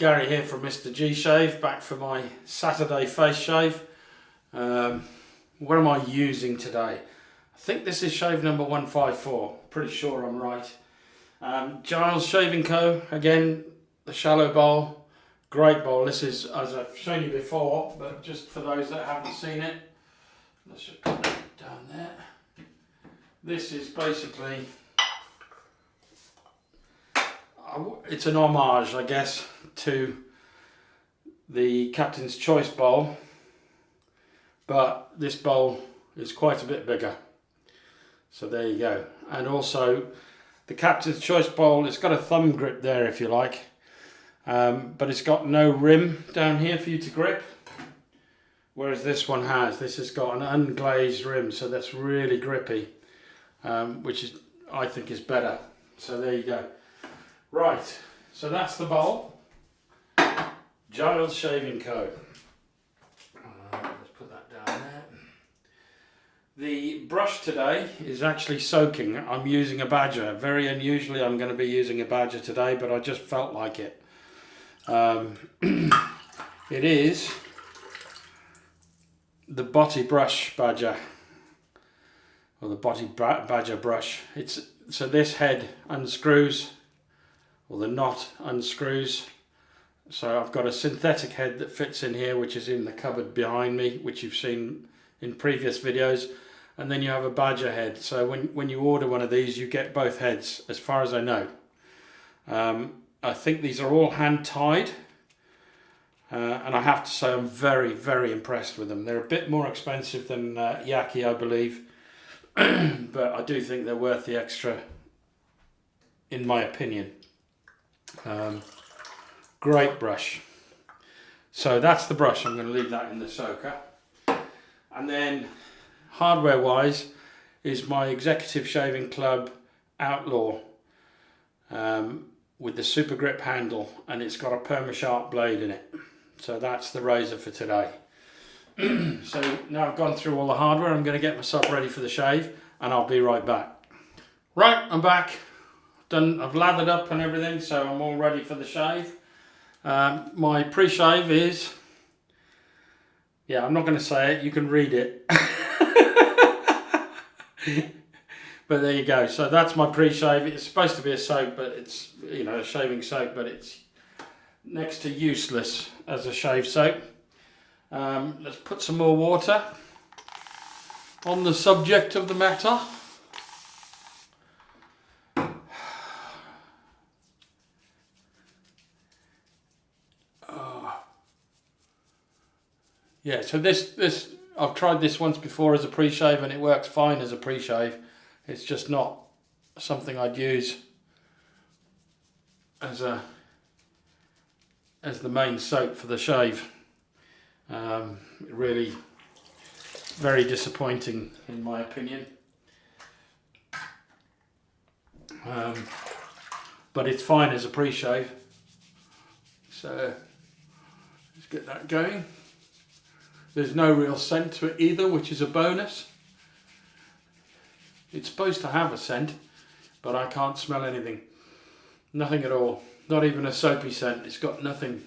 Gary here from MrG Shave, back for my Saturday face shave. What am I using today? I think this is shave number 154, pretty sure I'm right. Giles Shaving Co, again, the shallow bowl, great bowl. This is, as I've shown you before, but just for those that haven't seen it, let's just put that down there. This is basically, it's an homage, I guess, to the Captain's Choice bowl, but this bowl is quite a bit bigger. So there you go. And also the Captain's Choice bowl, it's got a thumb grip there if you like, but it's got no rim down here for you to grip, whereas this one has. This has got an unglazed rim, so that's really grippy, which is, I think, is better. So there you go. Right, so that's the bowl. Giles Shaving Co. Let's put that down there. The brush today is actually soaking. I'm using a badger. Very unusually I'm going to be using a badger today, but I just felt like it. It is the Boti brush badger, or the Boti badger brush. So this head unscrews, or the knot unscrews. So I've got a synthetic head that fits in here, which is in the cupboard behind me, which you've seen in previous videos. And then you have a badger head. So when you order one of these, you get both heads, as far as I know. I think these are all hand tied. And I have to say I'm very, very impressed with them. They're a bit more expensive than Yaki, I believe. But I do think they're worth the extra, in my opinion. Great brush. So that's the brush. I'm going to leave that in the soaker. And then hardware wise is my Executive Shaving Club Outlaw with the super grip handle, and it's got a Perma Sharp blade in it. So that's the razor for today. So now I've gone through all the hardware, I'm going to get myself ready for the shave, and I'll be right back. Right, I'm back. I've lathered up and everything, so I'm all ready for the shave. My pre-shave is, yeah, I'm not going to say it, you can read it. But there you go. So that's my pre-shave. It's supposed to be a soap, but it's, you know, a shaving soap, but it's next to useless as a shave soap. Let's put some more water on the subject of the matter. Yeah, so this I've tried this once before as a pre-shave and it works fine as a pre-shave. It's just not something I'd use as the main soap for the shave. Really very disappointing in my opinion. But it's fine as a pre-shave. So let's get that going. There's no real scent to it either, which is a bonus. It's supposed to have a scent, but I can't smell anything. Nothing at all. Not even a soapy scent. It's got nothing.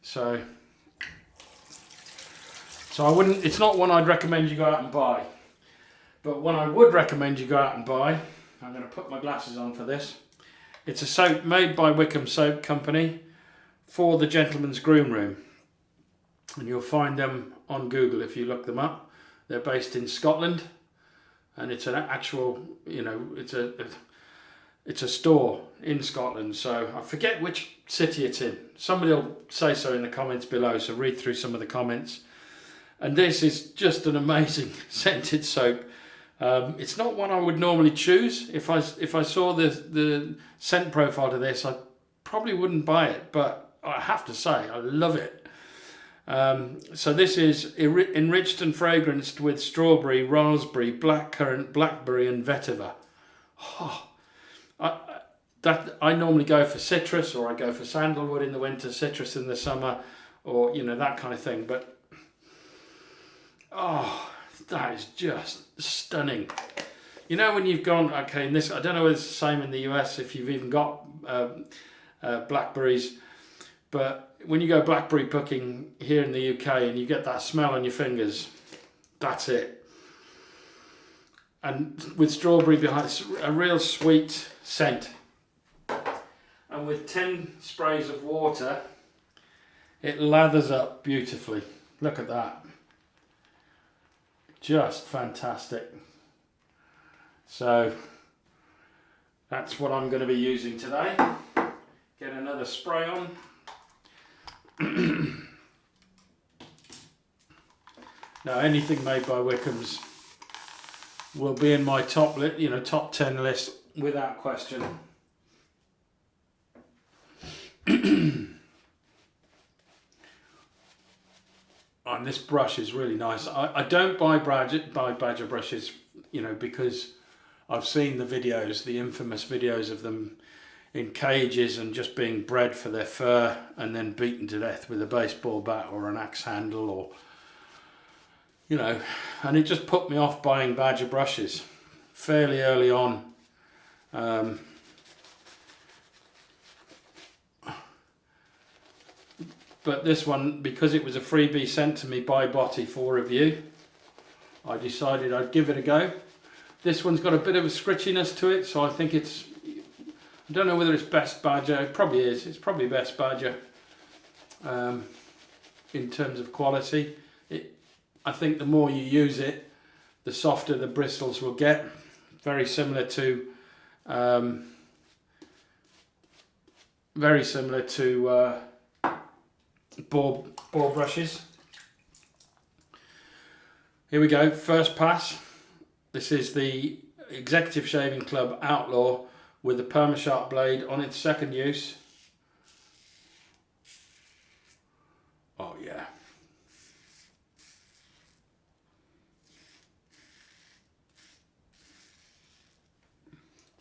So I wouldn't, it's not one I'd recommend you go out and buy. But one I would recommend you go out and buy, I'm going to put my glasses on for this. It's a soap made by Wickham Soap Company for the gentleman's groom room. And you'll find them on Google if you look them up. They're based in Scotland, and it's an actual, you know, it's a store in Scotland. So I forget which city it's in. Somebody will say so in the comments below, so read through some of the comments. And this is just an amazing scented soap. It's not one I would normally choose. If I saw the scent profile to this, I probably wouldn't buy it, but I have to say I love it. So this is enriched and fragranced with strawberry, raspberry, blackcurrant, blackberry and vetiver. Oh, I normally go for citrus, or I go for sandalwood in the winter, citrus in the summer, or, you know, that kind of thing. But oh, that is just stunning. You know, when you've gone, okay, in this, I don't know if it's the same in the US if you've even got blackberries. But when you go blackberry picking here in the UK and you get that smell on your fingers, that's it. And with strawberry behind, it's a real sweet scent. And with 10 sprays of water, it lathers up beautifully. Look at that. Just fantastic. So that's what I'm going to be using today. Get another spray on. Now anything made by Wickham's will be in my top 10 list without question. And this brush is really nice. I don't buy badger brushes, because I've seen the videos, the infamous videos of them in cages and just being bred for their fur and then beaten to death with a baseball bat or an axe handle, or and it just put me off buying badger brushes fairly early on. But this one, because it was a freebie sent to me by Boti for review, I decided I'd give it a go. This one's got a bit of a scritchiness to it, so I think I don't know whether it's best badger. It probably is. It's probably best badger in terms of quality. I think the more you use it, the softer the bristles will get. Very similar to ball brushes. Here we go, first pass. This is the Executive Shaving Club Outlaw with the Perma Sharp blade on its second use. Oh yeah.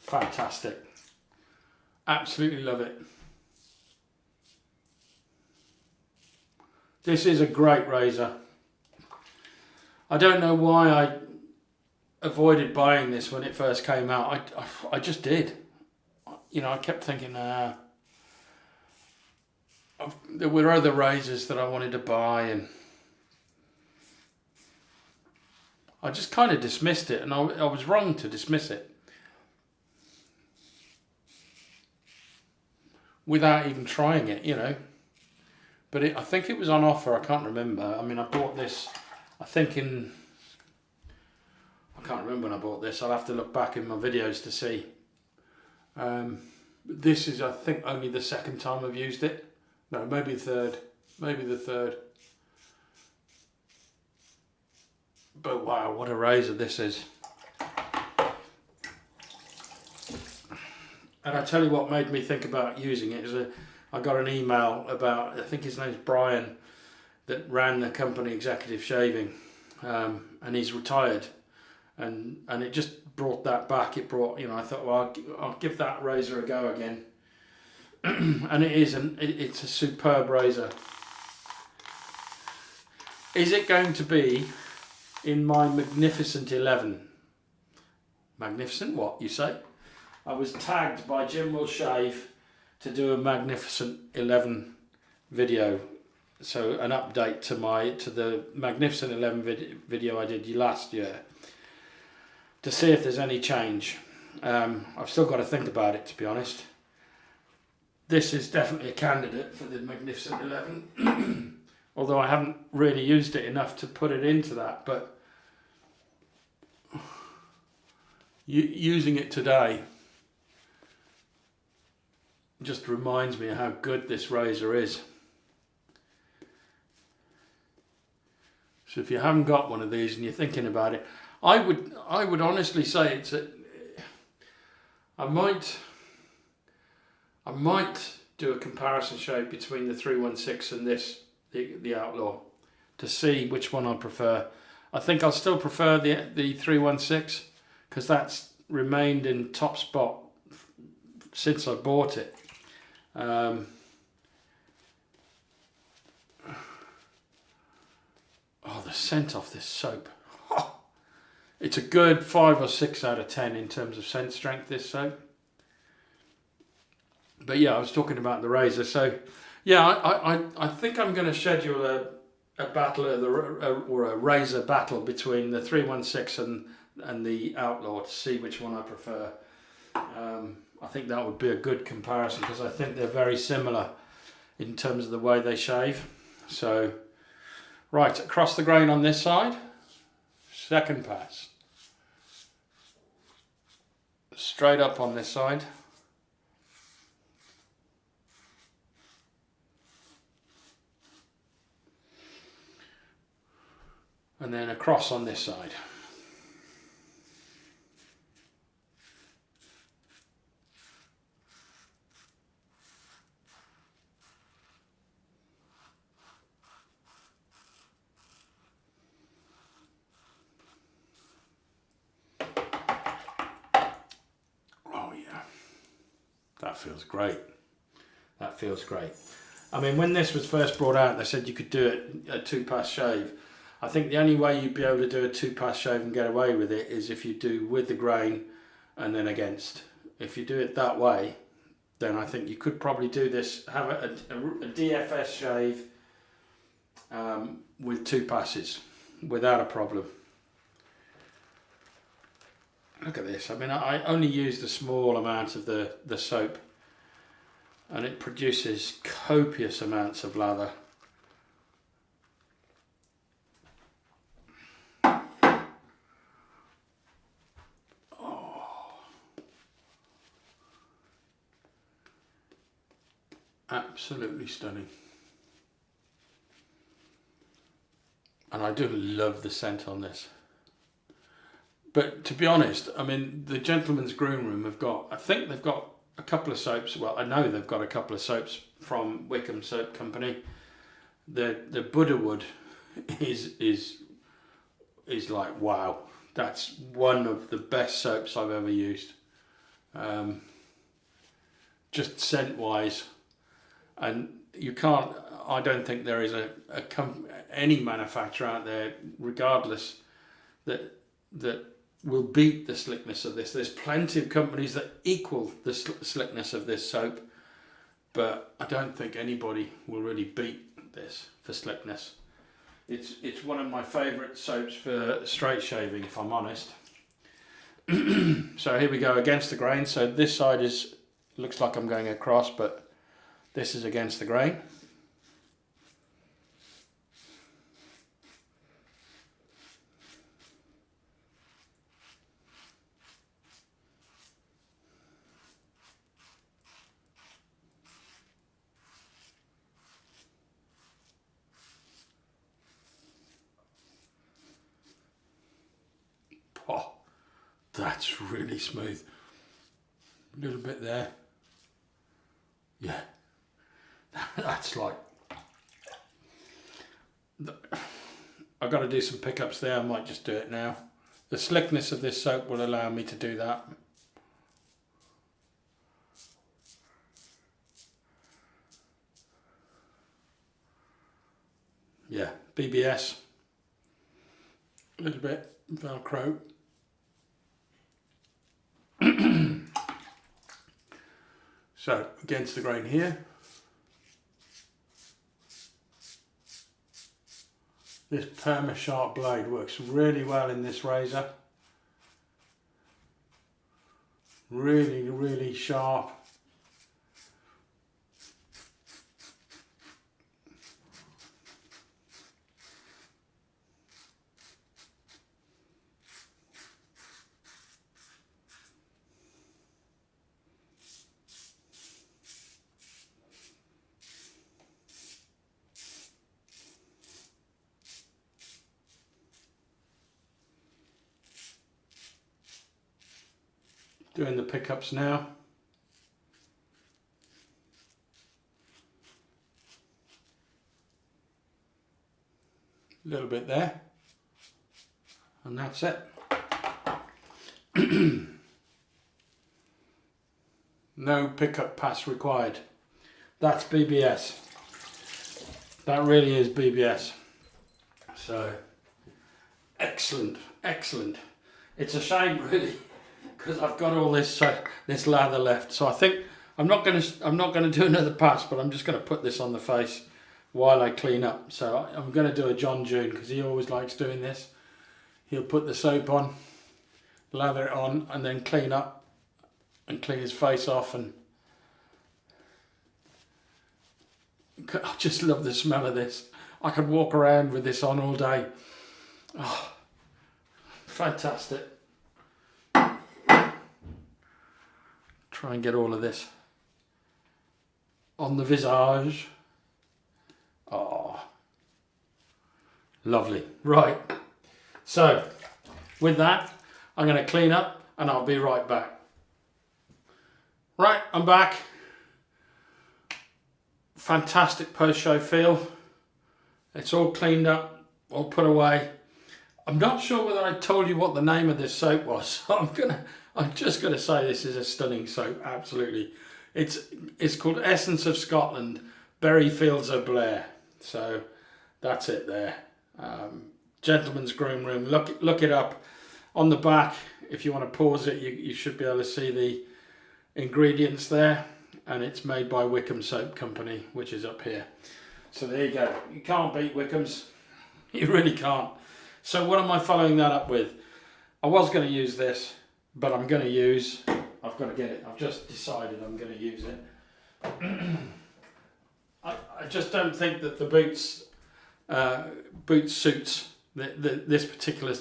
Fantastic. Absolutely love it. This is a great razor. I don't know why I avoided buying this when it first came out. I just did. I kept thinking, there were other razors that I wanted to buy, and I just kind of dismissed it, and I was wrong to dismiss it. Without even trying it, But I think it was on offer, I can't remember. I mean, I bought this, I can't remember when I bought this. I'll have to look back in my videos to see. This is, I think, only the second time I've used it. No, maybe the third. But wow, what a razor this is. And I tell you what made me think about using it is I got an email about, I think his name's Brian, that ran the company Executive Shaving, and he's retired, and it just brought that back. It brought, I thought, well, I'll give that razor a go again, and it's a superb razor. Is it going to be in my Magnificent 11? Magnificent what, you say? I was tagged by Jim Will Shave to do a Magnificent 11 video, so an update to the Magnificent 11 video I did last year, to see if there's any change. I've still got to think about it, to be honest. This is definitely a candidate for the Magnificent 11, although I haven't really used it enough to put it into that, but using it today just reminds me of how good this razor is. So if you haven't got one of these and you're thinking about it, I would honestly say I might do a comparison shave between the 316 and this, the Outlaw, to see which one I prefer. I think I'll still prefer the 316 because that's remained in top spot since I bought it. Oh, the scent off this soap. It's a good 5 or 6 out of 10 in terms of scent strength, this soap. But yeah, I was talking about the razor. So Yeah, I think I'm going to schedule a battle or a razor battle between the 316 and the Outlaw to see which one I prefer. I think that would be a good comparison because I think they're very similar in terms of the way they shave. So, right, across the grain on this side, second pass. Straight up on this side. And then across on this side. Oh yeah, that feels great. That feels great. I mean, when this was first brought out, they said you could do it a 2-pass shave. I think the only way you'd be able to do a 2-pass shave and get away with it is if you do with the grain and then against. If you do it that way, then I think you could probably do this, have a DFS shave with 2 passes without a problem. Look at this. I mean, I only used a small amount of the soap and it produces copious amounts of lather. Absolutely stunning. And I do love the scent on this. But to be honest, I mean, the Gentleman's Groom Room have got, I think they've got a couple of soaps. Well, I know they've got a couple of soaps from Wickham Soap Company. The Buddha Wood is like, wow. That's one of the best soaps I've ever used. Just scent wise. And you can't, I don't think there is any manufacturer out there, regardless, that will beat the slickness of this. There's plenty of companies that equal the slickness of this soap, but I don't think anybody will really beat this for slickness. It's one of my favourite soaps for straight shaving, if I'm honest. So here we go, against the grain. So this side looks like I'm going across, but this is against the grain. Oh, that's really smooth. A little bit there. Yeah. That's like, I've got to do some pickups there. I might just do it now. The slickness of this soap will allow me to do that. Yeah, BBS, a little bit Velcro. So against the grain here. This Perma Sharp blade works really well in this razor. Really, really sharp. Doing the pickups now. A little bit there. And that's it. No pickup pass required. That's BBS. That really is BBS. So, excellent, excellent. It's a shame really, because I've got all this lather left. So I think I'm not gonna do another pass, but I'm just gonna put this on the face while I clean up. So I'm gonna do a John June because he always likes doing this. He'll put the soap on, lather it on, and then clean up and clean his face off. And I just love the smell of this. I could walk around with this on all day. Oh, fantastic. Try and get all of this on the visage. Oh, lovely. Right, so with that, I'm going to clean up and I'll be right back. Right, I'm back. Fantastic post-shave feel. It's all cleaned up, all put away. I'm not sure whether I told you what the name of this soap was. So I'm just gonna say this is a stunning soap, absolutely. It's called Essence of Scotland, Berry Fields of Blair. So that's it there. Gentleman's Groom Room. Look it up. On the back, if you want to pause it, you should be able to see the ingredients there. And it's made by Wickham Soap Company, which is up here. So there you go. You can't beat Wickham's. You really can't. So what am I following that up with? I was going to use this, but I've got to get it. I've just decided I'm going to use it. I just don't think that the boot suits this particular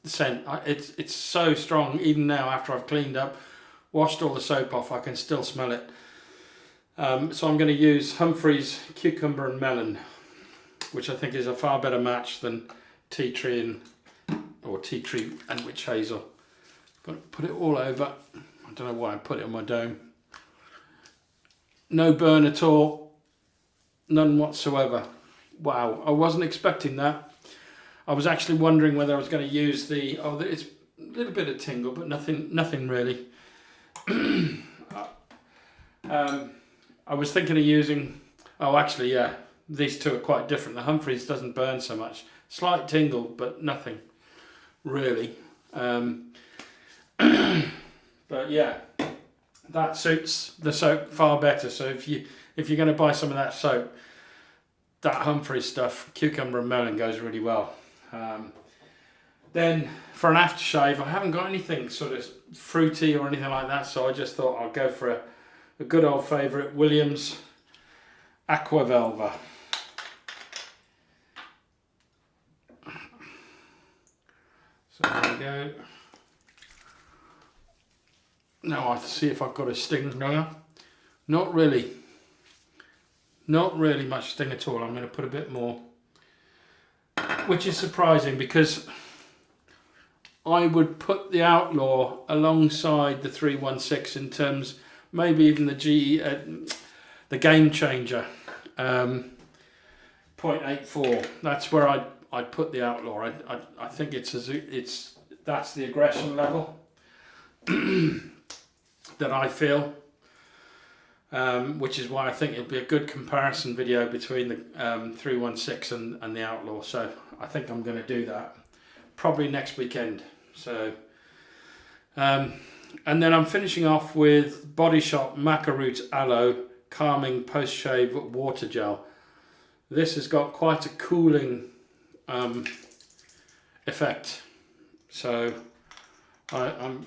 scent. It's so strong. Even now, after I've cleaned up, washed all the soap off, I can still smell it. So I'm going to use Humphreys Cucumber and Melon, which I think is a far better match than Tea Tree and Witch Hazel. Got to put it all over. I don't know why I put it on my dome. No burn at all, none whatsoever. Wow, I wasn't expecting that. I was actually wondering whether I was going to use it's a little bit of tingle, but nothing really. I was thinking of using, actually, yeah, these two are quite different. The Humphreys doesn't burn so much. Slight tingle, but nothing really. But yeah, that suits the soap far better. So if you're going to buy some of that soap, that Humphreys stuff, Cucumber and Melon, goes really well. Then for an aftershave, I haven't got anything sort of fruity or anything like that, so I just thought I'll go for a good old favourite, Williams Aqua Velva. So there we go. Now I see if I've got a sting now. Not really. Not really much sting at all. I'm going to put a bit more, which is surprising because I would put the Outlaw alongside the 316 in terms, maybe even the Game Changer, 0.84. That's where I'd put the Outlaw. I think that's the aggression level that I feel, which is why I think it'll be a good comparison video between the 316 and the Outlaw. So I think I'm going to do that probably next weekend. So and then I'm finishing off with Body Shop Maca Roots Aloe Calming Post Shave Water Gel. This has got quite a cooling effect, so I'm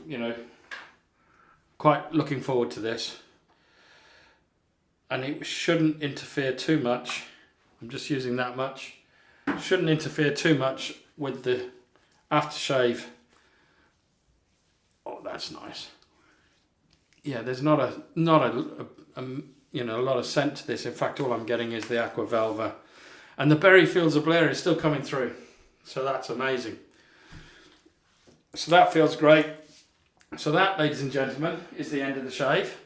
quite looking forward to this, and it shouldn't interfere too much. I'm just using that much. Shouldn't interfere too much with the aftershave. Oh, that's nice. Yeah, there's not a lot of scent to this. In fact, all I'm getting is the Aqua Velva, and the Berry Fields of Blair is still coming through. So that's amazing. So that feels great. So that, ladies and gentlemen, is the end of the shave.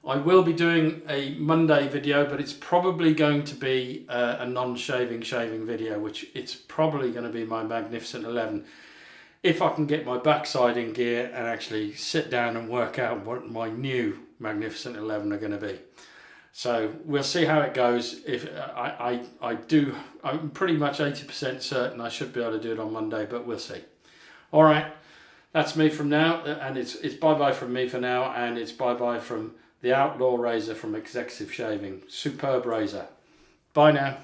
I will be doing a Monday video, but it's probably going to be a non-shaving shaving video, which it's probably going to be my Magnificent 11. If I can get my backside in gear and actually sit down and work out what my new Magnificent 11 are going to be. So we'll see how it goes. If I'm pretty much 80% certain I should be able to do it on Monday, but we'll see. All right, that's me from now, and it's bye-bye from me for now, and it's bye-bye from the Outlaw razor from Executive Shaving. Superb razor. Bye now.